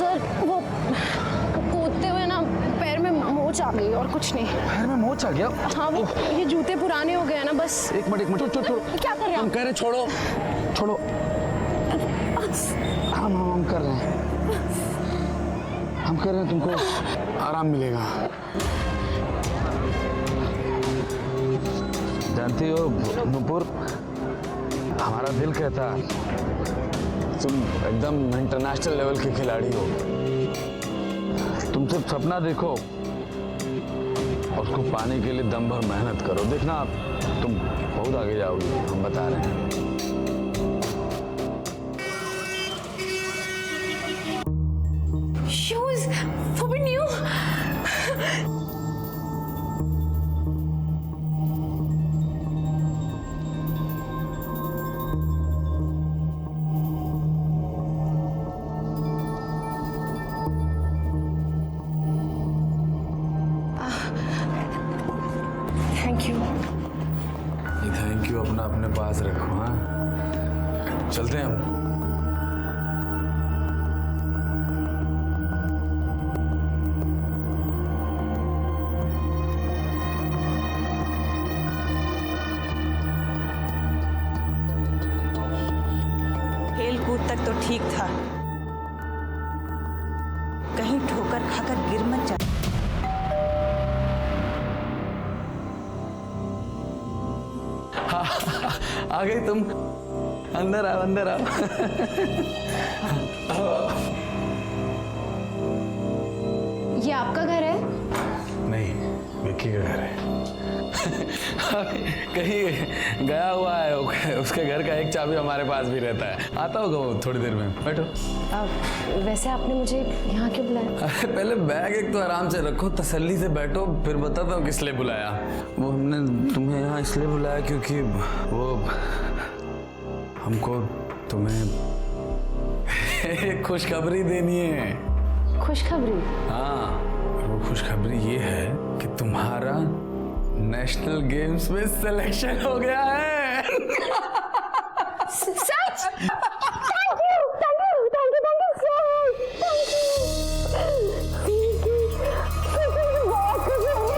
Sir वो कूदते हुए ना पैर में मोच आ गई और कुछ नहीं। पैर में मोच आ गया? हाँ वो ये जूते पुराने हो गए हैं ना बस। एक मिनट छोड़ो। क्या कर रहे हैं हम आप? कह रहे छोड़ो। हम कर रहे हैं। हम कह रहे हैं तुमको आराम मिलेगा। जानती हो नुपुर, हमारा दिल कहता तुम एकदम इंटरनेशनल लेवल की खिलाड़ी हो। तुम सिर्फ सपना देखो और उसको पाने के लिए दम भर मेहनत करो। देखना तुम बहुत आगे जाओगी, हम बता रहे हैं। Shoes forbidden you. Thank you. Thank you अपना अपने पास रखो। हाँ चलते हैं हम। खेल कूद तक तो ठीक था, कहीं ठोकर खाकर गिर मत जा। आ गई तुम? अंदर आओ। ये आपका घर है? नहीं, विक्की का घर है। कहीं गया हुआ है, उसके घर का एक चाबी हमारे पास भी रहता है। आता होगा वो थोड़ी देर में। बैठो। वैसे आपने मुझे यहाँ क्यों बुलाया? अरे पहले बैग एक तो आराम से रखो, तसल्ली से बैठो, फिर बताता हूँ किस लिए बुलाया। वो हमने तुम्हें यहाँ इसलिए बुलाया क्योंकि वो हमको तुम्हें एक खुशखबरी देनी है। खुशखबरी? हाँ, वो खुशखबरी ये है कि तुम्हारा नेशनल गेम्स में सिलेक्शन हो गया है। सच? Thank you so much. बहुत खुश हूँ।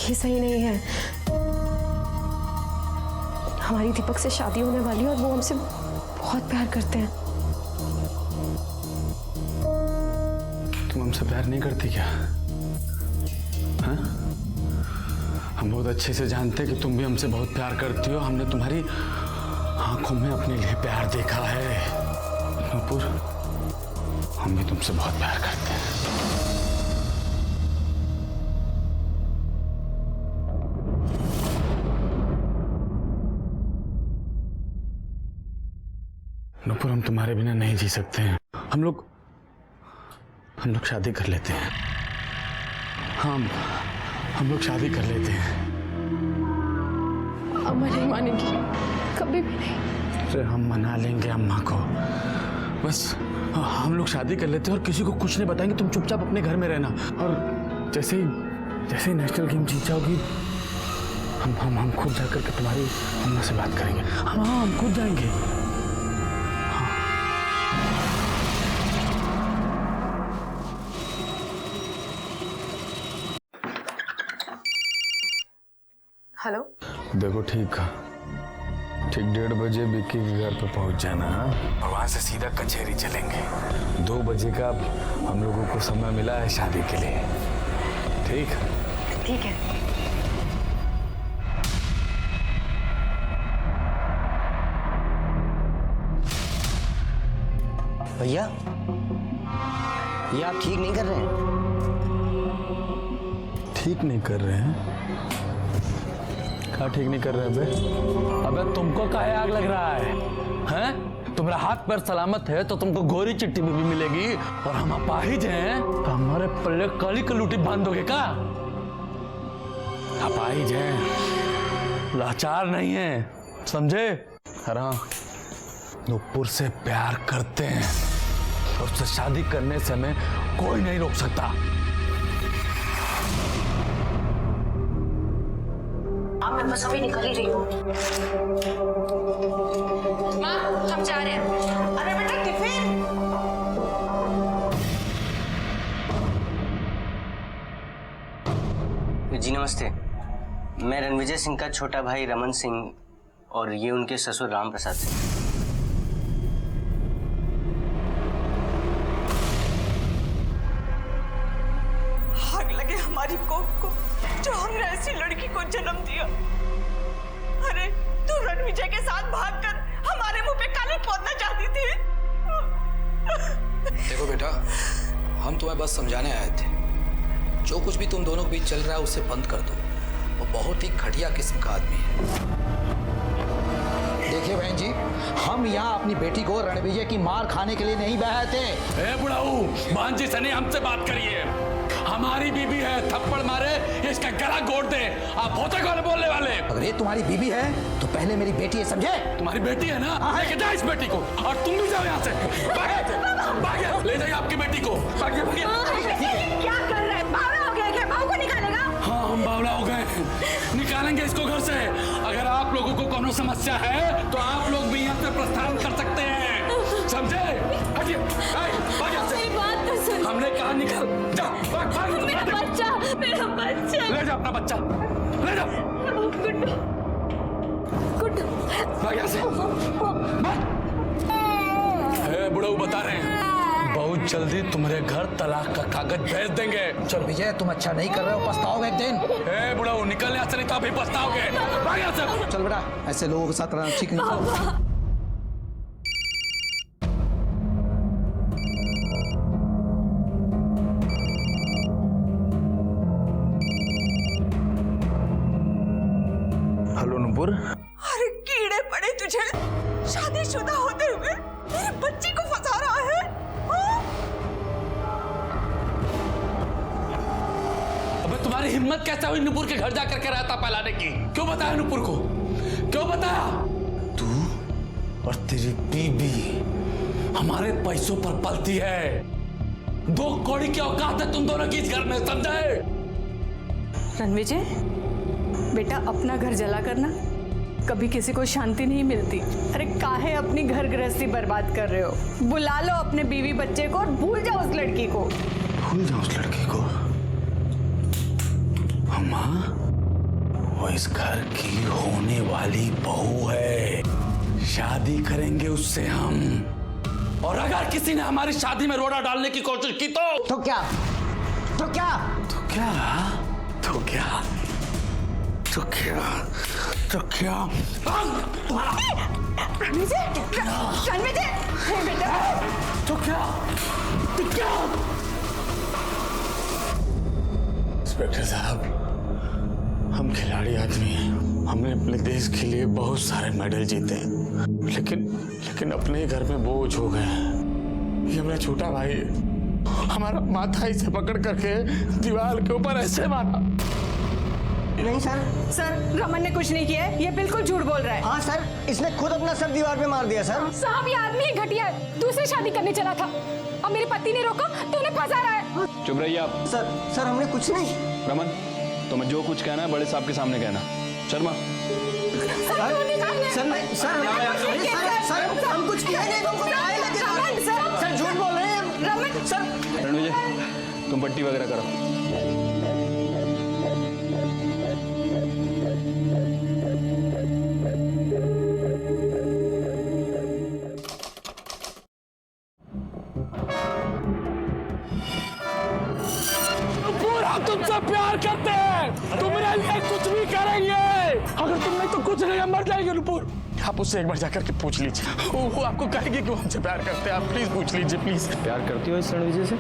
ये सही नहीं है। हमारी दीपक से शादी होने वाली है और वो हमसे बहुत प्यार करते हैं। तुम हमसे प्यार नहीं करती क्या? हाँ? हम बहुत अच्छे से जानते हैं कि तुम भी हमसे बहुत प्यार करती हो। हमने तुम्हारी आंखों में अपने लिए प्यार देखा है। नुपुर, हम भी तुमसे बहुत प्यार करते हैं। नुपुर, हम तुम्हारे बिना नहीं जी सकते हैं। हम लोग शादी कर लेते हैं। हम लोग शादी कर लेते हैं। अम्मा नहीं मानेंगी, कभी भी नहीं। अरे हम मना लेंगे अम्मा को। बस हम लोग शादी कर लेते हैं और किसी को कुछ नहीं बताएंगे। तुम चुपचाप अपने घर में रहना और जैसे ही नेशनल गेम जीत जाओगी हम खुद जाकर के तुम्हारी अम्मा से बात करेंगे। हम खुद जाएंगे। हेलो। देखो ठीक 1:30 बजे विक्की के घर पे पहुंच जाना और वहां से सीधा कचहरी चलेंगे। 2 बजे का हम लोगों को समय मिला है शादी के लिए। ठीक? ठीक है। भैया, ये आप ठीक नहीं कर रहे हैं। ठीक नहीं कर रहे हैं? क्या ठीक नहीं कर रहे हैं बे? अबे तुमको काहे आग लग रहा है? हैं? तुम्हारा हाथ पैर सलामत है तो तुमको गोरी चिट्ठी भी मिलेगी और हम अपाहिज हैं तो हमारे पल्ले काली कलूटी बांध दोगे क्या? अपाहिज हैं, लाचार नहीं है, समझे? हाँ, नुपुर से प्यार करते हैं और उससे शादी करने से हमें कोई नहीं रोक सकता। हाँ मैं बस अभी निकल ही रही हूँ। माँ हम जा रहे हैं। अरे बेटा टिफिन। जी नमस्ते, मैं रणविजय सिंह का छोटा भाई रमन सिंह और ये उनके ससुर राम प्रसाद सिंह। आग लगे हमारी कोख को जो हमने ऐसी लड़की को जन्म दिया। अरे तू रणविजय के साथ भागकर हमारे मुंह पे काली पोतना चाहती थी। देखो बेटा, हम तुम्हें बस समझाने आए थे, जो कुछ भी तुम दोनों के बीच चल रहा है उसे बंद कर दो। वो बहुत ही घटिया किस्म का आदमी है। देखिए बहन जी, हम यहाँ अपनी बेटी को रणविजय की मार खाने के लिए नहीं बहाए थे। ए बुढ़ाऊ, भांजी से नहीं हमसे बात करिए। हमारी बीबी है, थप्पड़ मारे इसका गला घोट दे। आप होते कौन बोलने वाले? अगर ये तुम्हारी बीबी है तो पहले मेरी बेटी है, समझे? तुम्हारी बेटी है ना, लेके जाओ इस बेटी को और तुम भी जाओ यहाँ से। भागे, ले जाइए आपकी बेटी को। भागे, भागे। क्या कर रहे हैं? बावला हो गया क्या? बहू को निकालेगा? हाँ हम बावला हो गए, निकालेंगे इसको घर से। अगर आप लोगों को कोनो समस्या है तो आप लोग भी यहाँ से प्रस्थान कर सकते हैं, समझे? हटिए, भाग यहाँ से। मेरी बात तो सुन। हमने कहा निकल, जा, भाग, भाग। मेरा बच्चा। ले जाओ अपना बच्चा, ले जाओ। गुड्डू। भाग यहाँ से। ए बुढ़ऊ बता रहे हैं, बहुत जल्दी तुम्हारे घर तलाक का कागज भेज देंगे। चल विजय, तुम अच्छा नहीं कर रहे हो, पछताओगे एक दिन। ए बुढ़ऊ निकल यहाँ से, नहीं तो अभी पछताओगे। भाग यहाँ से। चल बेटा, ऐसे लोगों के साथ रहना ठीक नहीं। हेलो नुपुर। अरे कीड़े पड़े तुझे, शादीशुदा होते हुए मेरी बच्ची को फंसा रहा है। अबे तुम्हारी हिम्मत कैसे हुई नुपुर के घर जाकर के रायता फैलाने की? क्यों बताया नुपुर को? क्यों बताया? तू और तेरी बीबी हमारे पैसों पर पलती है। 2 कौड़ी की औकात है तुम दोनों की इस घर में, समझे? रणविजय बेटा, अपना घर जला करना कभी किसी को शांति नहीं मिलती। अरे काहे अपनी घर गृहस्थी बर्बाद कर रहे हो? बुला लो अपने बीवी बच्चे को और भूल जाओ उस लड़की को। भूल जाओ उस लड़की को? अम्मा, वो इस घर की होने वाली बहू है, शादी करेंगे उससे हम। और अगर किसी ने हमारी शादी में रोड़ा डालने की कोशिश की तो क्या? तो क्या? तो क्या? तो क्या? तो क्या? तो क्या? रणविजय, रणविजय, हे बेटा। तो क्या? तो क्या? इंस्पेक्टर साहब, हम खिलाड़ी आदमी हैं, हमने अपने देश के लिए बहुत सारे मेडल जीते हैं, लेकिन अपने ही घर में बोझ हो गए हैं। ये मेरा छोटा भाई है, हमारा माथा इसे पकड़ करके दीवार के ऊपर ऐसे मारा। नहीं सर। सर रमन ने कुछ नहीं किया है, ये बिल्कुल झूठ बोल रहा है। हाँ सर, इसने खुद अपना सर दीवार पे मार दिया सर। साहब ये आदमी ही घटिया है, दूसरी शादी करने चला था और मेरे पति ने रोका तो उन्हें फंसा रहा है। चुप रहिए आप। सर हमने कुछ नहीं। रमन, तुम्हें जो कुछ कहना है बड़े साहब के सामने कहना। शर्मा, सर हम कुछ किया नहीं, सर झूठ बोल रहे हैं सर। रणविजय तुम पट्टी वगैरह करो। हम तुमसे प्यार करते हैं, तुम्हारे लिए कुछ भी करेंगे। अगर तुम नहीं तो कुछ नहीं, हम मर जाएंगे नुपुर। आप उससे एक बार जाकर के पूछ लीजिए, वो आपको कहेगी कि वो हमसे प्यार करते हैं। आप प्लीज पूछ लीजिए, प्लीज। प्यार करती हो इस रणविजय से?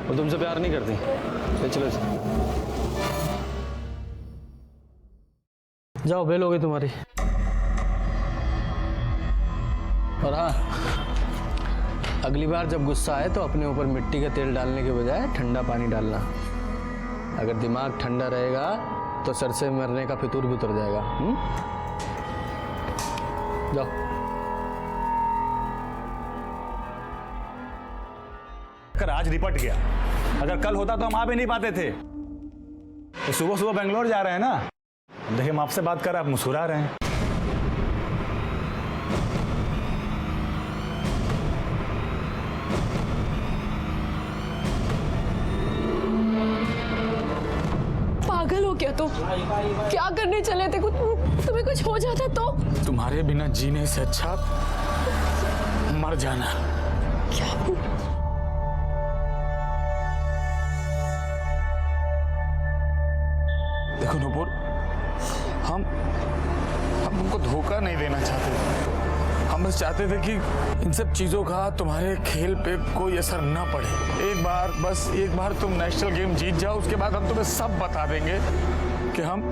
वो तुमसे प्यार नहीं करती। चलो जाओ, बेल हो गई तुम्हारी। और हाँ, अगली बार जब गुस्सा आए तो अपने ऊपर मिट्टी का तेल डालने के बजाय ठंडा पानी डालना। अगर दिमाग ठंडा रहेगा तो सर से मरने का फितूर भी उतर जाएगा। जाओ। अगर आज निपट गया, अगर कल होता तो हम आ भी नहीं पाते थे। तो सुबह सुबह बेंगलोर जा रहे हैं ना। देखिए हम आपसे बात कर रहे हैं, आप मुस्कुरा रहे हैं। पागल हो क्या तुम? क्या करने चले थे? तुम्हें कुछ हो जाता तो? तुम्हारे बिना जीने से अच्छा मर जाना। क्या? देखो नूपुर, हम तुमको धोखा नहीं देना चाहते। हम बस चाहते थे कि इन सब चीजों का तुम्हारे खेल पे कोई असर ना पड़े। एक बार तुम नेशनल गेम जीत जाओ, उसके बाद हम तुम्हें सब बता देंगे कि हम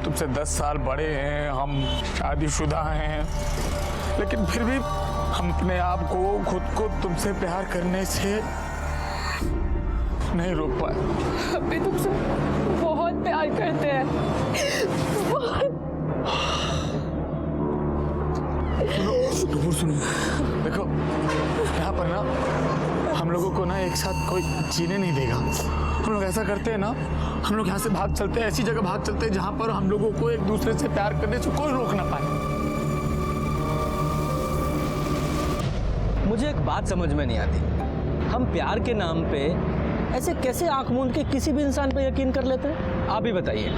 तुमसे 10 साल बड़े हैं, हम शादीशुदा हैं, लेकिन फिर भी हम अपने आप को, खुद को तुमसे प्यार करने से नहीं रोक पाए। हम भी तुमसे बहुत प्यार करते हैं, बहुत। सुनो, देखो यहाँ पर ना हम लोगों को ना एक साथ कोई जीने नहीं देगा। हम लोग ऐसा करते हैं ना, हम लोग यहाँ से भाग चलते हैं, ऐसी जगह भाग चलते हैं जहाँ पर हम लोगों को एक दूसरे से प्यार करने से कोई रोक ना पाए। मुझे एक बात समझ में नहीं आती, हम प्यार के नाम पे ऐसे कैसे आंख मूंद के किसी भी इंसान पे यकीन कर लेते हैं? आप ही बताइए।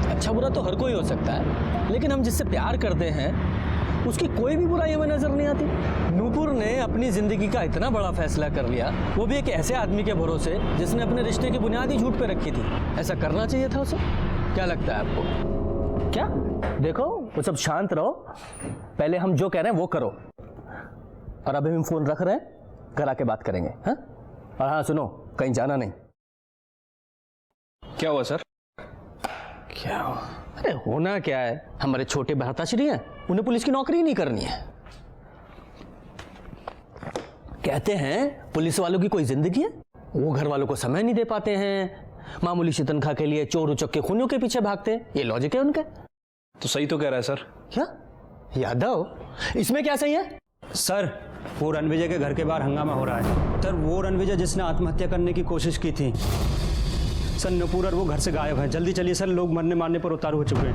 अच्छा बुरा तो हर कोई हो सकता है, लेकिन हम जिससे प्यार करते हैं उसकी कोई भी बुराई हमें नजर नहीं आती। नूपुर ने अपनी जिंदगी का इतना बड़ा फैसला कर लिया, वो भी एक ऐसे आदमी के भरोसे जिसने अपने रिश्ते की बुनियादी झूठ पे रखी थी। ऐसा करना चाहिए था उसे। क्या लगता है आपको? क्या देखो, वो सब शांत रहो, पहले हम जो कह रहे हैं वो करो। और अभी हम फोन रख रहे हैं, घर आके बात करेंगे। हाँ, और हाँ सुनो, कहीं जाना नहीं। क्या हुआ सर? क्या हुआ? अरे होना क्या है, हमारे छोटे भ्राताश्री हैं, उन्हें पुलिस की नौकरी नहीं करनी है। कहते हैं पुलिस वालों की कोई जिंदगी है, वो घर वालों को समय नहीं दे पाते हैं, मामूली सी तनख्वाह के लिए चोर उचक्के खूनियों के पीछे भागते हैं। ये लॉजिक है उनका। तो सही तो कह रहा है सर। क्या यादव, इसमें क्या सही है? सर वो रणविजय के घर के बाहर हंगामा हो रहा है। सर वो रणविजय जिसने आत्महत्या करने की कोशिश की थी सर, नूपुर और वो घर से गायब है। जल्दी चलिए सर, लोग मरने मारने पर उतारू हो चुके हैं।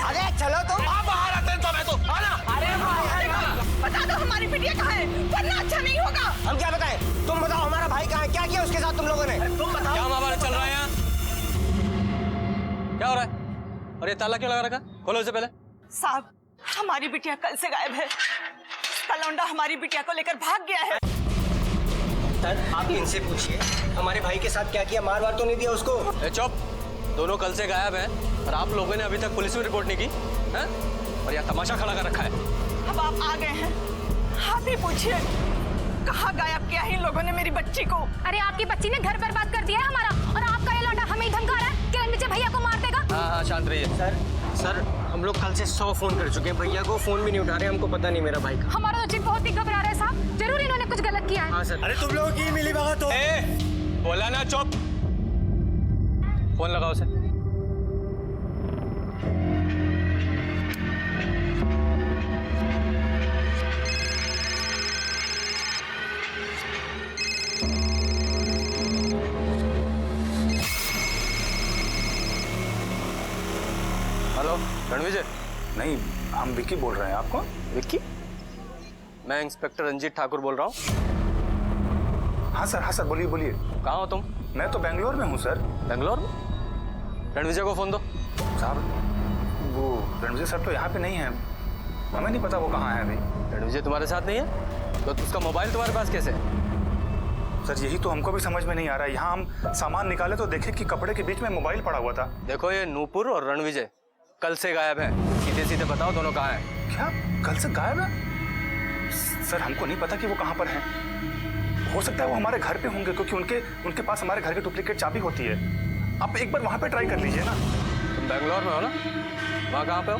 अरे चलो तुम बाहर आते हैं तो मैं तो अरे बता दो हमारी बिटिया कहाँ है, वरना अच्छा नहीं होगा। हम क्या बताएं? तुम बताओ हमारा भाई कहाँ है? क्या किया उसके साथ तुम लोगों ने? तुम बताओ। क्या मामला चल रहा है यहाँ? क्या हो रहा है? और ये ताला क्यों लगा रखा? खोलो इसे पहले। साहब हमारी बिटिया कल से गायब है। कलौंडा हमारी बिटिया को लेकर भाग गया है। सर आप इनसे पूछिए हमारे भाई के साथ क्या किया, मार वार तो नहीं दिया उसको? चुप, दोनों कल से गायब हैं और आप लोगों ने अभी तक पुलिस में रिपोर्ट नहीं की है? और यह तमाशा खड़ा कर रखा है। अब आप आ गए हैं, आप ही पूछिए कहाँ गायब किया है इन लोगों ने मेरी बच्ची को। अरे आपकी बच्ची ने घर बर्बाद कर दिया है हमारा, और आपका ये लौंडा हमें धमका रहा है कि रणविजय भैया को मार देगा। हाँ शांत रहिए। सर हम लोग कल से 100 फोन कर चुके हैं, भैया को फोन भी नहीं उठा रहे। हमको पता नहीं मेरा भाई का। हमारा तो चित बहुत ही घबरा रहा है साहब, जरूर इन्होंने कुछ गलत किया है। हाँ सर। अरे तुम लोगों की मिली भगत हो। बोला ना चुप, फोन लगाओ उसे। हेलो रणविजय। नहीं, हम विक्की बोल रहे हैं। आप कौन? विक्की? मैं इंस्पेक्टर रंजीत ठाकुर बोल रहा हूँ। हाँ सर बोलिए बोलिए। कहाँ हो तुम? मैं तो बेंगलोर में हूँ सर। बेंगलोर में? रणविजय को फोन दो। साहब वो रणविजय सर तो यहाँ पे नहीं है, हमें नहीं पता वो कहाँ है अभी। रणविजय तुम्हारे साथ नहीं है तो उसका मोबाइल तुम्हारे पास कैसे है? सर यही तो हमको भी समझ में नहीं आ रहा है। यहाँ हम सामान निकाले तो देखे कि कपड़े के बीच में मोबाइल पड़ा हुआ था। देखो ये नूपुर और रणविजय कल से गायब है, सीधे सीधे बताओ दोनों कहाँ हैं? क्या कल से गायब है? सर हमको नहीं पता कि वो कहाँ पर हैं। हो सकता है वो हमारे घर पे होंगे, क्योंकि उनके पास हमारे घर की डुप्लीकेट चाबी होती है। आप एक बार वहाँ पे ट्राई कर लीजिए ना। तुम बेंगलोर में हो ना? वहाँ कहाँ पे हो?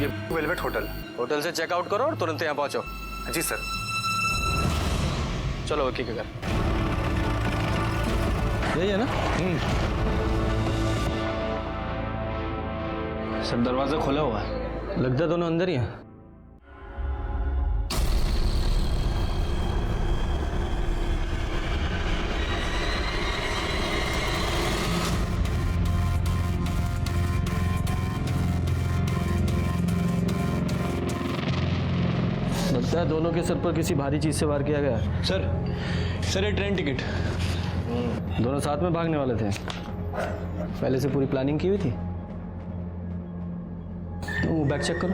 ये वेलवेट होटल। होटल से चेकआउट करो और तुरंत यहाँ पहुँचो। जी सर। चलो विक्की के घर। यही है ना? सर दरवाजा खुला हुआ है। लगता दोनों अंदर ही हैं। क्या दोनों के सर पर किसी भारी चीज से वार किया गया? सर ये ट्रेन टिकट। दोनों साथ में भागने वाले थे, पहले से पूरी प्लानिंग की हुई थी। तो वो बैग चेक करो,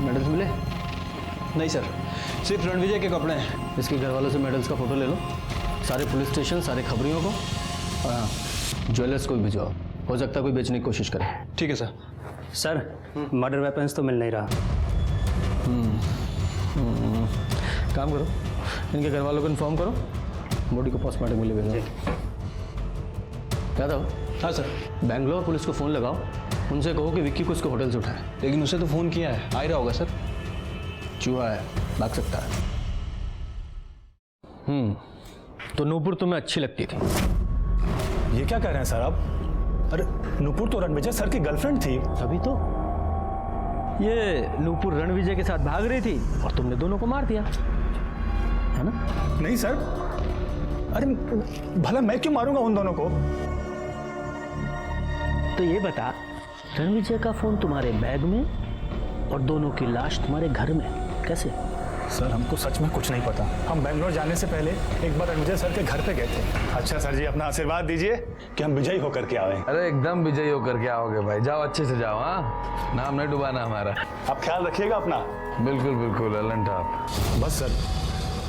मेडल्स मिले? नहीं सर, सिर्फ रणविजय के कपड़े हैं। इसके घर वालों से मेडल्स का फोटो ले लो, सारे पुलिस स्टेशन, सारे खबरियों को, और हाँ ज्वेलर्स को भी भिजवाओ, हो सकता है कोई बेचने की कोशिश करे। ठीक है सर। सर मर्डर वेपन्स तो मिल नहीं रहा। काम करो, इनके घर वालों को इन्फॉर्म करो, बॉडी को पोस्टमार्टम के लिए भेजो। क्या था? हाँ सर। बैंगलोर पुलिस को फ़ोन लगाओ, उनसे कहो कि विक्की को उसके होटल से उठाए। लेकिन उसे तो फ़ोन किया है, आ ही रहा होगा सर। चूहा है, भाग सकता है। तो नूपुर तुम्हें अच्छी लगती थी? ये क्या कह रहे हैं सर आप? अरे नूपुर तो रणविजय सर की गर्लफ्रेंड थी। तभी तो ये नूपुर रणविजय के साथ भाग रही थी और तुमने दोनों को मार दिया, है ना? नहीं सर, अरे भला मैं क्यों मारूंगा उन दोनों को? तो ये बता, रणविजय का फोन तुम्हारे बैग में और दोनों की लाश तुम्हारे घर में, कैसे? सर हमको सच में कुछ नहीं पता। हम बेंगलोर जाने से पहले एक बार रणविजय सर के घर पे गए थे। अच्छा सर जी, अपना आशीर्वाद दीजिए कि हम विजयी होकर के आए। अरे एकदम विजयी होकर के आओगे भाई, जाओ अच्छे से जाओ। हाँ, नाम नहीं डुबाना हमारा। आप ख्याल रखिएगा अपना। बिल्कुल बिल्कुल अलन टॉप। बस सर,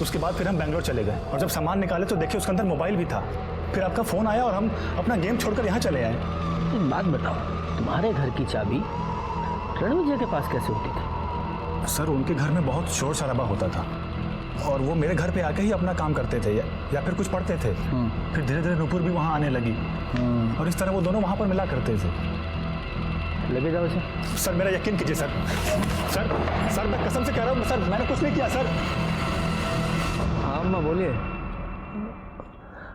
उसके बाद फिर हम बेंगलोर चले गए और जब सामान निकाले तो देखिए उसके अंदर मोबाइल भी था। फिर आपका फ़ोन आया और हम अपना गेम छोड़कर यहाँ चले आए। एक बात बताओ, तुम्हारे घर की चाबी रणविजय के पास कैसे होती थी? सर उनके घर में बहुत शोर शराबा होता था और वो मेरे घर पे आके ही अपना काम करते थे या फिर कुछ पढ़ते थे। फिर धीरे धीरे नूपुर भी वहाँ आने लगी और इस तरह वो दोनों वहाँ पर मिला करते थे। लगे जाओ इसे। सर मेरा यकीन कीजिए सर। सर सर मैं कसम से कह रहा हूँ सर, मैंने कुछ नहीं किया सर। हाँ अम्मा बोलिए।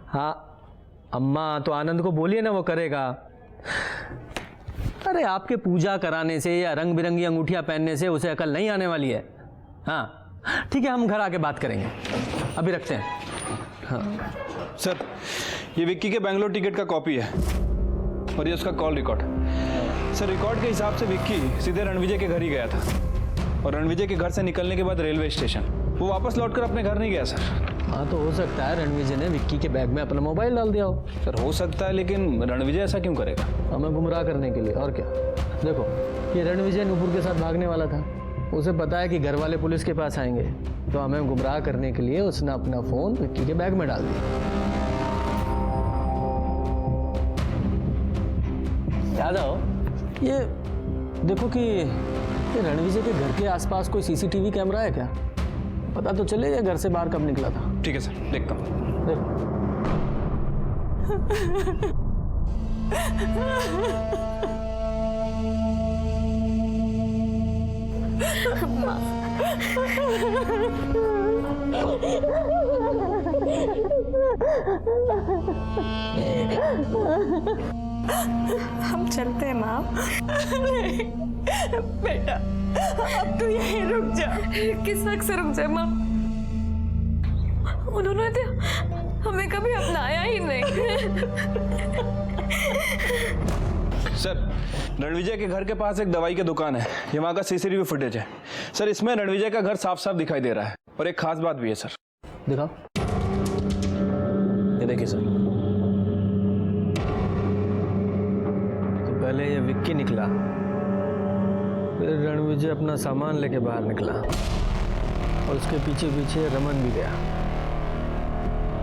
हाँ अम्मा तो आनंद को बोलिए ना, वो करेगा। अरे आपके पूजा कराने से या रंग बिरंगी अंगूठियां पहनने से उसे अकल नहीं आने वाली है। हाँ ठीक है, हम घर आके बात करेंगे, अभी रखते हैं। हाँ सर ये विक्की के बेंगलोर टिकट का कॉपी है और ये उसका कॉल रिकॉर्ड। सर रिकॉर्ड के हिसाब से विक्की सीधे रणविजय के घर ही गया था और रणविजय के घर से निकलने के बाद रेलवे स्टेशन वो वापस लौटकर अपने घर नहीं गया सर। हाँ तो हो सकता है रणविजय ने विक्की के बैग में अपना मोबाइल डाल दिया हो। सर हो सकता है, लेकिन रणविजय ऐसा क्यों करेगा? हमें गुमराह करने के लिए, और क्या। देखो ये रणविजय नूपुर के साथ भागने वाला था, उसे पता है कि घर वाले पुलिस के पास आएंगे, तो हमें गुमराह करने के लिए उसने अपना फ़ोन विक्की के बैग में डाल दिया। याद आओ, ये देखो कि ये रणविजय के घर के आसपास कोई सीसीटीवी कैमरा है क्या? पता तो चले ये घर से बाहर कब निकला था। ठीक है सर, देखता हूँ। हम चलते हैं माँ। नहीं बेटा, अब तू यहीं रुक जा। किस हक से रुक जाए माँ? उन्होंने तो हमें कभी अपनाया ही नहीं। सर रणविजय के घर के पास एक दवाई की दुकान है, ये वहाँ का सीसीटीवी फुटेज है सर। इसमें रणविजय का घर साफ साफ दिखाई दे रहा है और एक खास बात भी है सर। दिखाओ, ये देखिए सर। तो पहले ये विक्की निकला, फिर रणविजय अपना सामान लेके बाहर निकला और उसके पीछे पीछे रमन भी गया।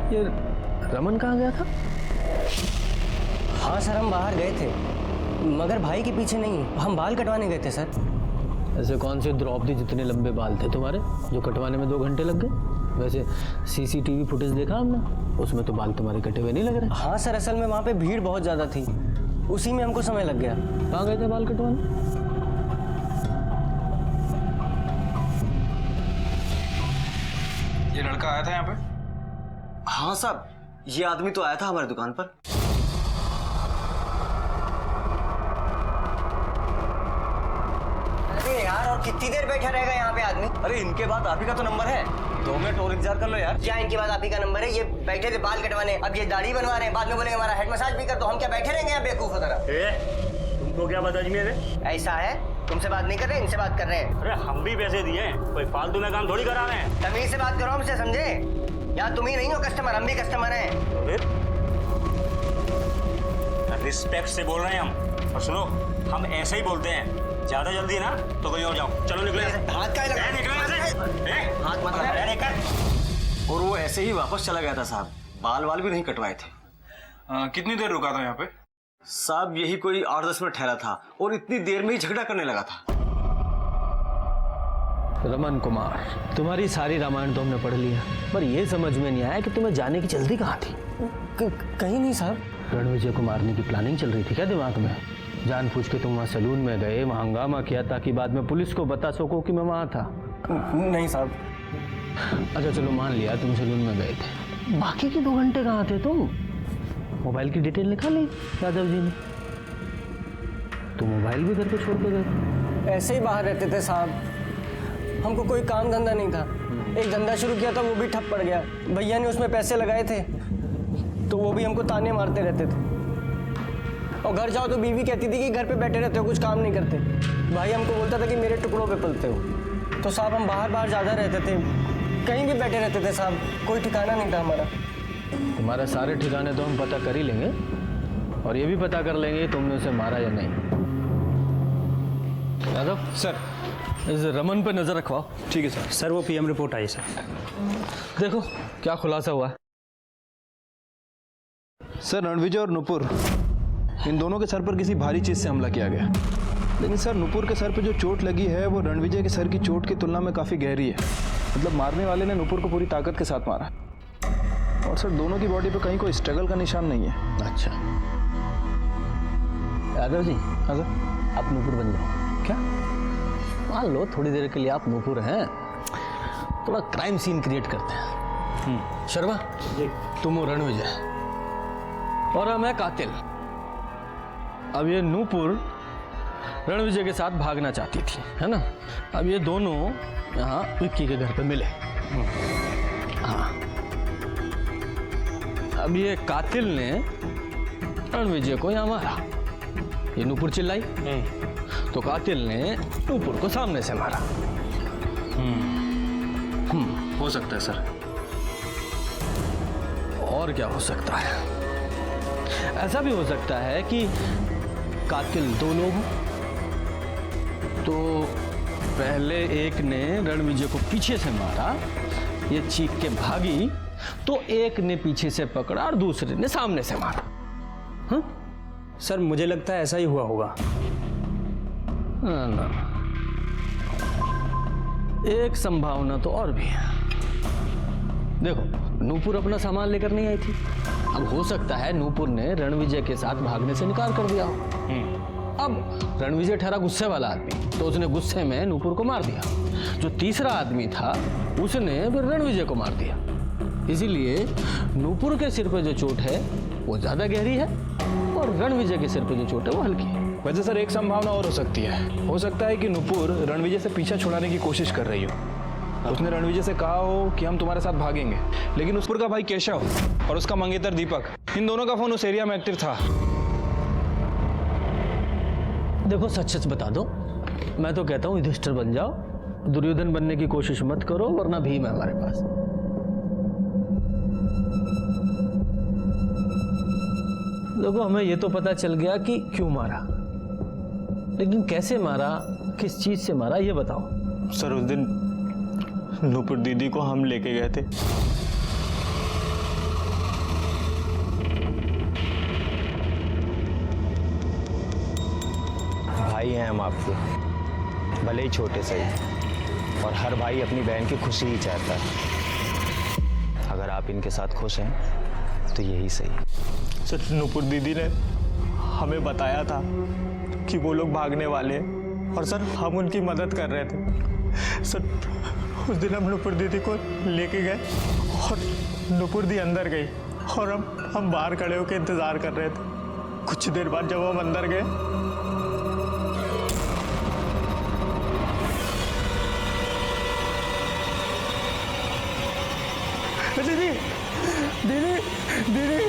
ये रमन कहाँ गया था? हाँ सर, हम बाहर गए थे मगर भाई के पीछे नहीं, हम बाल कटवाने गए थे सर। ऐसे कौन से द्रौपदी जितने लंबे बाल थे तुम्हारे जो कटवाने में 2 घंटे लग गए? वैसे सीसीटीवी फुटेज देखा हमने, उसमें तो बाल तुम्हारे कटे हुए नहीं लग रहे। हाँ सर, असल में वहाँ पे भीड़ बहुत ज़्यादा थी, उसी में हमको समय लग गया। कहाँ गए थे बाल कटवाने? ये लड़का आया था यहाँ पे? हाँ साहब, ये आदमी तो आया था हमारी दुकान पर। अरे यार, और कितनी देर बैठा रहेगा यहाँ पे आदमी? अरे इनके बाद आप ही का तो नंबर है, 2 मिनट और इंतजार कर लो यार। क्या इनके बाद आप ही का नंबर है? ये बैठे थे बाल कटवाने, अब ये दाढ़ी बनवा रहे हैं, बाद में बोलेंगे हमारा हेड मसाज भी कर दो। हम क्या बैठे रहेंगे यहाँ बेवकूफ की तरह? तुमको क्या पता अजमेर है? ऐसा है तुमसे बात नहीं कर रहे, इनसे बात कर रहे हैं। अरे हम भी पैसे दिए हैं, कोई फालतू में काम थोड़ी करा रहे हैं। तमीज से बात करो हमसे, समझे? या तुम ही नहीं हो कस्टमर, हम भी कस्टमर हैं। रिस्पेक्ट से बोल रहे हैं हम। और सुनो, हम ऐसे ही बोलते हैं। ज्यादा जल्दी है ना तो कहीं और जाओ। चलो निकले। हाथ का लगा, हाथ मत लगा। और वो ऐसे ही वापस चला गया था साहब, बाल वाल भी नहीं कटवाए थे। कितनी देर रुका था यहाँ पे? साहब यही कोई 8-10 मिनट ठहरा था और इतनी देर में ही झगड़ा करने लगा था। रमन कुमार, तुम्हारी सारी रामायण तो हमने पढ़ लिया, पर यह समझ में नहीं आया कि तुम्हें जाने की जल्दी कहाँ थी। कहीं नहीं साहब। रणविजय को मारने की प्लानिंग चल रही थी क्या दिमाग में? जानबूझ के तुम वहाँ सैलून में गए, वहाँ हंगामा किया ताकि बाद में पुलिस को बता सको कि मैं वहाँ था? नहीं साहब। अच्छा चलो मान लिया तुम सैलून में गए थे, बाकी के 2 घंटे कहाँ थे तुम? मोबाइल की डिटेल निकाली यादव जी ने, तो मोबाइल भी घर पे छोड़ के गए। ऐसे ही बाहर रहते थे साहब, हमको कोई काम धंधा नहीं था। एक धंधा शुरू किया था, वो भी ठप पड़ गया। भैया ने उसमें पैसे लगाए थे तो वो भी हमको ताने मारते रहते थे। और घर जाओ तो बीवी कहती थी कि घर पे बैठे रहते हो, कुछ काम नहीं करते। भाई हमको बोलता था कि मेरे टुकड़ों पे पलते हो। तो साहब हम बाहर ज़्यादा रहते थे, कहीं भी बैठे रहते थे साहब, कोई ठिकाना नहीं था हमारा। तुम्हारे सारे ठिकाने तो हम पता कर ही लेंगे, और ये भी पता कर लेंगे तुमने उसे मारा या नहीं। यादव सर, इस रमन पे नजर रखवाओ। ठीक है सर। सर वो पीएम रिपोर्ट आई सर। देखो क्या खुलासा हुआ। सर रणविजय और नुपुर, इन दोनों के सर पर किसी भारी चीज से हमला किया गया, लेकिन सर नुपुर के सर पे जो चोट लगी है वो रणविजय के सर की चोट की तुलना में काफी गहरी है। मतलब मारने वाले ने नुपुर को पूरी ताकत के साथ मारा, और सर दोनों की बॉडी पे कहीं कोई स्ट्रगल का निशान नहीं है। अच्छा यादव जी, हाँ सर। आप नूपुर बन जाओ। क्या? मान लो थोड़ी देर के लिए आप नूपुर हैं, थोड़ा क्राइम सीन क्रिएट करते हैं। शर्मा तुम हो रणविजय और मैं कातिल। अब ये नूपुर रणविजय के साथ भागना चाहती थी, है ना? अब ये दोनों यहाँ विक्की के घर पे मिले। हाँ, अब ये कातिल ने रणविजय को यहाँ मारा, ये नूपुर चिल्लाई तो कातिल ने नूपुर को सामने से मारा। हो सकता है सर। और क्या हो सकता है? ऐसा भी हो सकता है कि कातिल 2 लोग हों, तो पहले एक ने रणविजय को पीछे से मारा, ये चीख के भागी, तो एक ने पीछे से पकड़ा और दूसरे ने सामने से मारा। हाँ? सर मुझे लगता है ऐसा ही हुआ होगा। ना, एक संभावना तो और भी है। देखो नूपुर अपना सामान लेकर नहीं आई थी, अब हो सकता है नूपुर ने रणविजय के साथ भागने से इनकार कर दिया हो। अब रणविजय ठहरा गुस्से वाला आदमी, तो उसने गुस्से में नूपुर को मार दिया। जो तीसरा आदमी था उसने फिर रणविजय को मार दिया। इसीलिए नूपुर के सिर पे जो चोट है वो ज्यादा गहरी है और रणविजय के सिर पे जो चोट है वो हल्की है। वैसे सर एक संभावना और हो सकती है। हो सकता है कि नुपुर रणविजय से पीछा छुड़ाने की कोशिश कर रही हो। उसने रणविजय से कहा हो कि हम तुम्हारे साथ भागेंगे, लेकिन नुपुर का भाई केशव और उसका मंगेतर दीपक, इन दोनों का फोन उस एरिया में एक्टिव था। देखो सच सच बता दो, मैं तो कहता हूँ युधिष्ठिर बन जाओ, दुर्योधन बनने की कोशिश मत करो, वरना भीम है हमारे पास। देखो हमें ये तो पता चल गया कि क्यों मारा, लेकिन कैसे मारा, किस चीज से मारा, ये बताओ। सर उस दिन नूपुर दीदी को हम लेके गए थे। भाई हैं हम आपके, भले ही छोटे सही, और हर भाई अपनी बहन की खुशी ही चाहता है। अगर आप इनके साथ खुश हैं तो यही सही। सर नूपुर दीदी ने हमें बताया था कि वो लोग भागने वाले हैं, और सर हम उनकी मदद कर रहे थे। सर उस दिन हम नूपुर दीदी को लेके गए और नूपुर दी अंदर गई और हम बाहर खड़े होकर इंतजार कर रहे थे। कुछ देर बाद जब हम अंदर गए, दीदी दीदी दीदी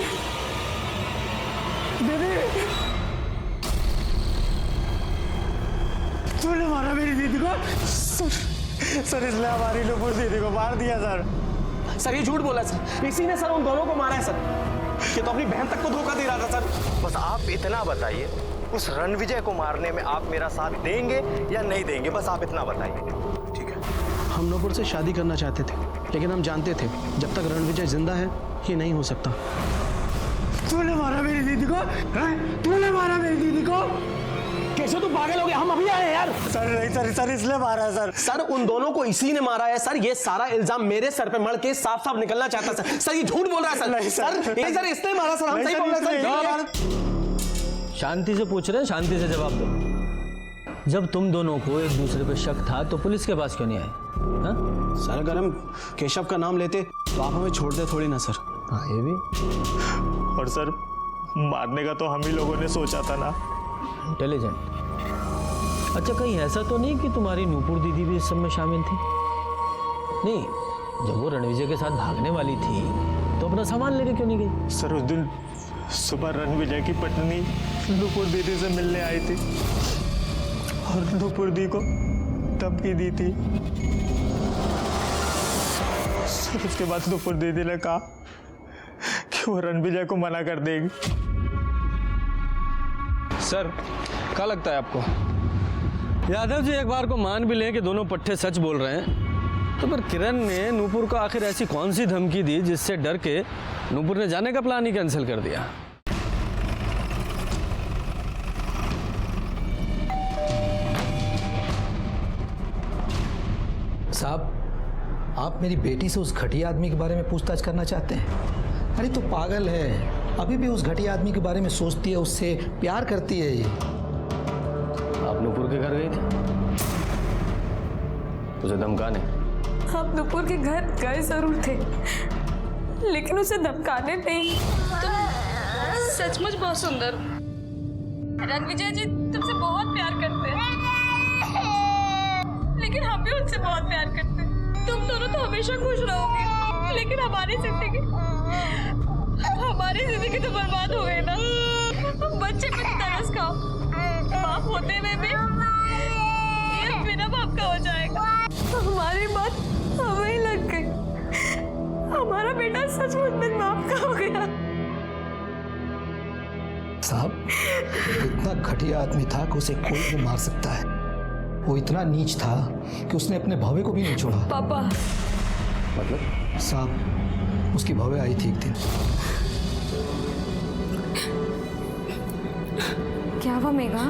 दीदी सुन दीदी को। सर इसने हमारी नुपुर दीदी को मार दिया सर। सर ये झूठ बोला सर, इसी ने सर उन दोनों को मारा है सर। ये तो अपनी बहन तक को धोखा दे रहा था सर। बस आप इतना बताइए, उस रणविजय को मारने में आप मेरा साथ देंगे या नहीं देंगे, बस आप इतना बताइए। ठीक है। हम नूपुर से शादी करना चाहते थे, लेकिन हम जानते थे जब तक रणविजय जिंदा है ये नहीं हो सकता। तूने मारा मेरी दीदी को? तूने मारा मेरी दीदी को? कैसे तू पागल हो गया? हम अभी आए यार। सर नहीं सर इसलिए मारा है सर। सर उन दोनों को इसी ने मारा है सर। ये सारा इल्जाम मेरे सर पे मढ़ के साफ साफ निकलना चाहता सर। सर ये झूठ बोल रहा है सर। नहीं सर, नहीं सर इसने मारा सर, हम सही बोल रहे हैं सर। शांति से पूछ रहे हैं, शांति से जवाब दो। जब तुम दोनों को एक दूसरे पे शक था तो पुलिस के पास क्यों नहीं आए? हाँ? सर अगर हम केशव का नाम लेते तो आप हमें छोड़ते थोड़ी ना सर। हाँ ये भी। और सर मारने का तो हम ही लोगों ने सोचा था ना। इंटेलिजेंट। अच्छा कहीं ऐसा तो नहीं कि तुम्हारी नूपुर दीदी भी इस सब में शामिल थी? नहीं, जब वो रणविजय के साथ भागने वाली थी तो अपना सामान लेके क्यों नहीं गई? सर उस दिन सुबह रणविजय की पत्नी नूपुर दीदी से मिलने आई थी और नूपुर दी को धमकी दी थी। सर उसके बाद नूपुर दीदी ने कहा कि वो रणविजय को मना कर देगी। सर क्या लगता है आपको? यादव जी एक बार को मान भी लें कि दोनों पट्टे सच बोल रहे हैं, तो फिर किरण ने नूपुर को आखिर ऐसी कौन सी धमकी दी जिससे डर के नूपुर ने जाने का प्लान ही कैंसिल कर दिया? साहब, आप मेरी बेटी से उस घटिया आदमी के बारे में पूछताछ करना चाहते हैं? अरे तो पागल है, अभी भी उस घटिया आदमी के बारे में सोचती है, उससे प्यार करती है। ये आप नूपुर के घर गई थी उसे धमकाने? आप नूपुर के घर गए जरूर थे, लेकिन उसे धमकाने नहीं। तुम सचमुच बहुत सुंदर हो। रणविजय जी तुमसे बहुत प्यार करते हैं, लेकिन हम भी उनसे बहुत प्यार करते हैं। तुम दोनों तो हमेशा खुश रहोगे, लेकिन हमारी जिंदगी तो बर्बाद हो गई ना। बच्चे पे तरस खाओ, बाप होते हुए भी ये बिना बाप का हो जाएगा। हमारी बात हमें ही लग गई, हमारा बेटा सचमुच में बाप का हो गया। साहब, इतना घटिया आदमी था कि उसे कोई भी मार सकता है। वो इतना नीच था कि उसने अपने भवे को भी नहीं छोड़ा। पापा मतलब? साहब, उसकी भवे आई थी एक दिन। क्या हुआ मेघा?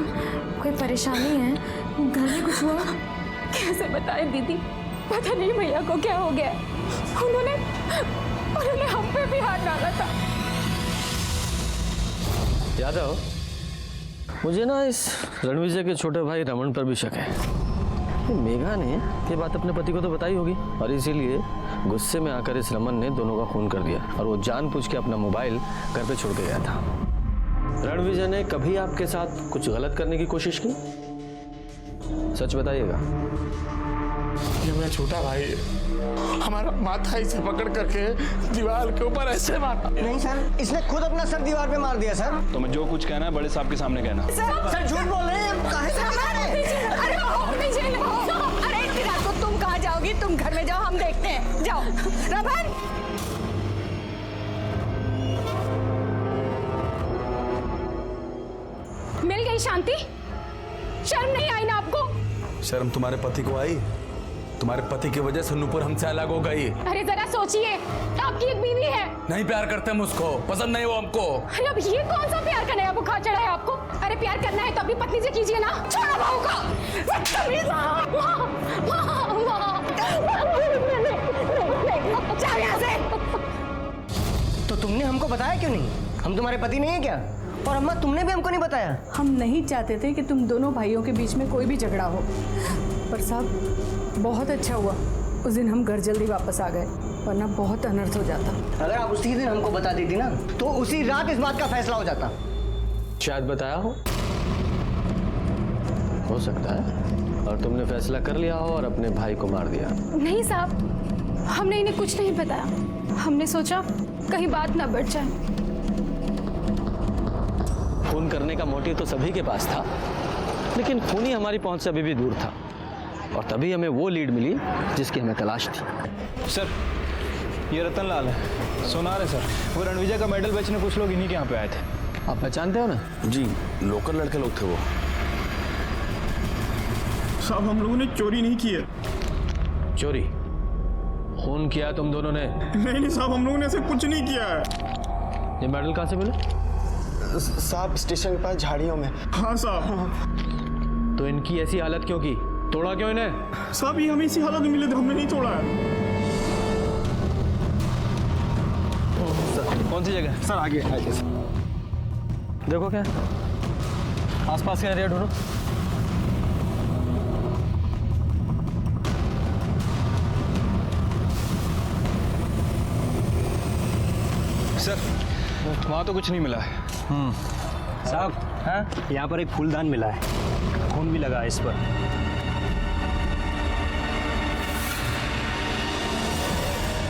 कोई परेशानी है? घर में कुछ हुआ? कैसे बताए दीदी, पता नहीं भैया को क्या हो गया। उन्होंने हम पे भी हाथ डाला था। यादव, मुझे ना इस रणविजय के छोटे भाई रमन पर भी शक है। मेघा ने ये बात अपने पति को तो बताई होगी और इसीलिए गुस्से में आकर इस रमन ने दोनों का खून कर दिया और वो जानबूझ के अपना मोबाइल घर पे छोड़ के गया था। रणविजय ने कभी आपके साथ कुछ गलत करने की कोशिश की? सच बताइएगा। ये मेरा छोटा भाई हमारा माथा इसे पकड़ करके दीवार के ऊपर ऐसे मारा। नहीं सर, इसने खुद अपना सर दीवार पे मार दिया सर। तो मैं जो कुछ कहना है बड़े साहब के सामने कहना। सर झूठ बोल रहे हैं। काहे से अरे इतनी रात को तुम कहाँ जाओगी? तुम घर में जाओ, हम देखते हैं। जाओ रमन। मिल गई शांति? शर्म नहीं आई ना आपको? शर्म तुम्हारे पति को आई? तुम्हारे पति की वजह से नूपुर हमसे अलग हो गई। अरे जरा सोचिए, आपकी एक बीवी है। नहीं प्यार करते हम उसको, पसंद नहीं वो हमको। अरे अब ये कौन सा प्यार का नया बुखार चढ़ा है आपको? अरे प्यार करना है तो अपनी पत्नी से कीजिए ना। छोड़ो बहू को। तो तुमने हमको बताया क्यों नहीं? हम तुम्हारे पति नहीं है क्या? और अम्मा तुमने भी हमको नहीं बताया। हम नहीं चाहते थे कि तुम दोनों भाइयों के बीच में कोई भी झगड़ा हो, पर साहब बहुत अच्छा हुआ उस दिन हम घर जल्दी वापस आ गए, वरना बहुत अनर्थ हो जाता। अगर आप उसी दिन हमको बता देती ना तो उसी रात इस बात का फैसला हो जाता। शायद बताया हो सकता है, और तुमने फैसला कर लिया हो और अपने भाई को मार दिया। नहीं साहब, हमने इन्हें कुछ नहीं बताया। हमने सोचा कहीं बात ना बढ़ जाए। खून करने का मोटिव तो सभी के पास था, लेकिन खूनी हमारी पहुंच से अभी भी दूर था। और तभी हमें वो लीड मिली जिसकी हमें तलाश थी। सर ये रतन लाल है, सोनार है सर। वो रणविजय का मेडल बेचने कुछ लोग इन्हीं के यहाँ पे आए थे। आप पहचानते हो ना? जी, लोकल लड़के लोग थे वो। साहब हम लोगों ने चोरी नहीं की है। चोरी? खून किया तुम दोनों ने? नहीं साहब, हम लोगों ने ऐसे कुछ नहीं किया है। ये मेडल कहाँ से मिले? साहब स्टेशन के पास झाड़ियों में। हाँ साहब। तो इनकी ऐसी हालत क्यों की? तोड़ा क्यों इन्हें? साहब ये हमें इसी हालत में मिले थे, हमने नहीं तोड़ा है। कौन सी जगह? सर आगे आगे। देखो क्या आसपास का एरिया ढूंढो। सर वहाँ तो कुछ नहीं मिला है। साहब हाँ, यहाँ पर एक फूलदान मिला है, खून भी लगा है इस पर।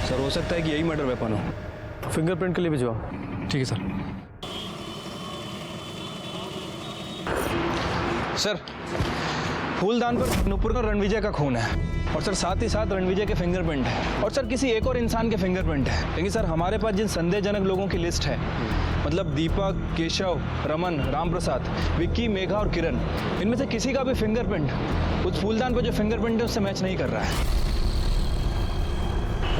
सर हो सकता है कि यही मर्डर वेपन हो। फिंगरप्रिंट के लिए भिजवाओ। ठीक है सर। सर फूलदान पर नुपुर का रणविजय का खून है और सर साथ ही साथ रणविजय के फिंगरप्रिंट है और सर किसी एक और इंसान के फिंगरप्रिंट है। लेकिन सर हमारे पास जिन संदेहजनक लोगों की लिस्ट है, मतलब दीपक, केशव, रमन, राम प्रसाद, विक्की, मेघा और किरण, इनमें से किसी का भी फिंगरप्रिंट उस फूलदान पर जो फिंगरप्रिंट है उससे मैच नहीं कर रहा है।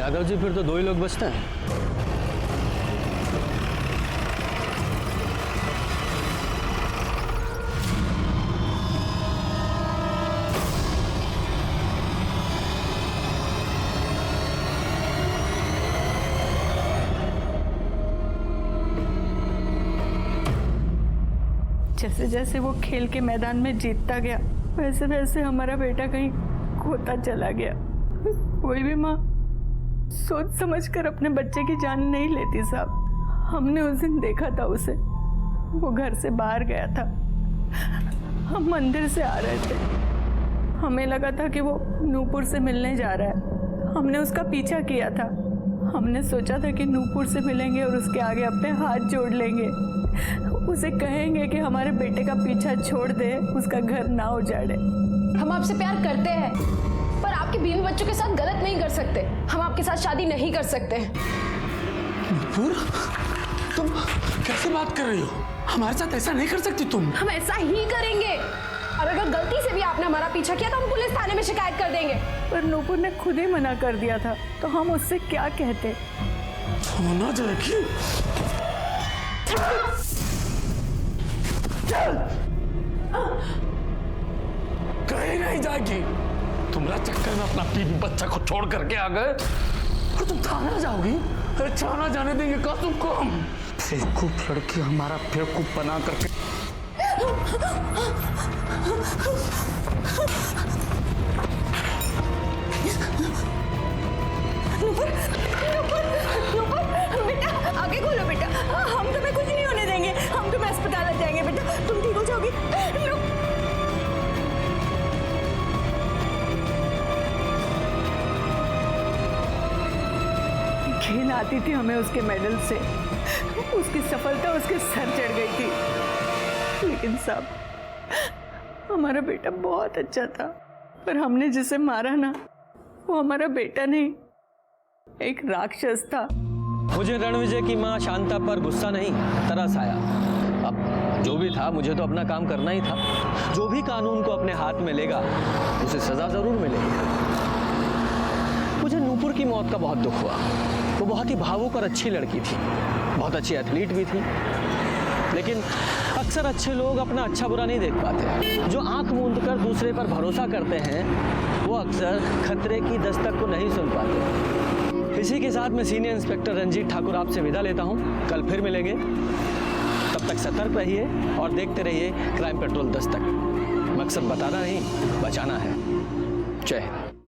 यादव जी फिर तो 2 ही लोग बचते हैं। जैसे जैसे वो खेल के मैदान में जीतता गया, वैसे वैसे हमारा बेटा कहीं खोता चला गया। कोई भी माँ सोच समझकर अपने बच्चे की जान नहीं लेती साहब। हमने उस दिन देखा था उसे, वो घर से बाहर गया था। हम मंदिर से आ रहे थे, हमें लगा था कि वो नूपुर से मिलने जा रहा है। हमने उसका पीछा किया था। हमने सोचा था कि नूपुर से मिलेंगे और उसके आगे अपने हाथ जोड़ लेंगे, उसे कहेंगे कि हमारे बेटे का पीछा छोड़ दे, उसका घर ना उजाड़े। हम आपसे प्यार करते हैं, पर आपके बीवी बच्चों के साथ गलत नहीं कर सकते। हम आपके साथ शादी नहीं कर सकते। नुपुर, तुम कैसे बात कर रही हो? हमारे साथ ऐसा नहीं कर सकती तुम। हम ऐसा ही करेंगे, और अगर गलती से भी आपने हमारा पीछा किया तो हम पुलिस थाने में शिकायत कर देंगे। पर नूपुर ने खुद ही मना कर दिया था, तो हम उससे क्या कहते? होना जाएगी। कहीं नहीं जाएगी। तुम्हारा चक्कर में अपना बीवी बच्चा को छोड़ करके आ गए और तुम थाना जाओगी? अरे थाना जाने देंगे का तुमको हम? बेवकूफ लड़की हमारा बेवकूफ बना करके। नूपुर, नूपुर, नूपुर, बेटा आगे खोलो बेटा। हम तुम्हें कुछ नहीं होने देंगे, हम तुम्हें अस्पताल ले जाएंगे बेटा, तुम ठीक हो जाओगी। घिन आती थी हमें उसके मेडल से, उसकी सफलता उसके सर चढ़ गई थी। लेकिन साहब हमारा बेटा बहुत अच्छा था, पर हमने जिसे मारा ना, वो हमारा बेटा नहीं, एक राक्षस था। मुझे रणविजय की मां शांता पर गुस्सा नहीं, तरस आया। अब जो भी था, मुझे तो अपना काम करना ही था। जो भी कानून को अपने हाथ में लेगा उसे सजा जरूर मिलेगी। मुझे नूपुर की मौत का बहुत दुख हुआ। वो बहुत ही भावुक और अच्छी लड़की थी, बहुत अच्छी एथलीट भी थी। लेकिन अक्सर अच्छे लोग अपना अच्छा बुरा नहीं देख पाते। जो आंख मूंद कर दूसरे पर भरोसा करते हैं, वो अक्सर खतरे की दस्तक को नहीं सुन पाते। इसी के साथ मैं सीनियर इंस्पेक्टर रंजीत ठाकुर आपसे विदा लेता हूँ। कल फिर मिलेंगे, तब तक सतर्क रहिए और देखते रहिए क्राइम पेट्रोल दस्तक। मकसद बताना नहीं, बचाना है। जय हिंद।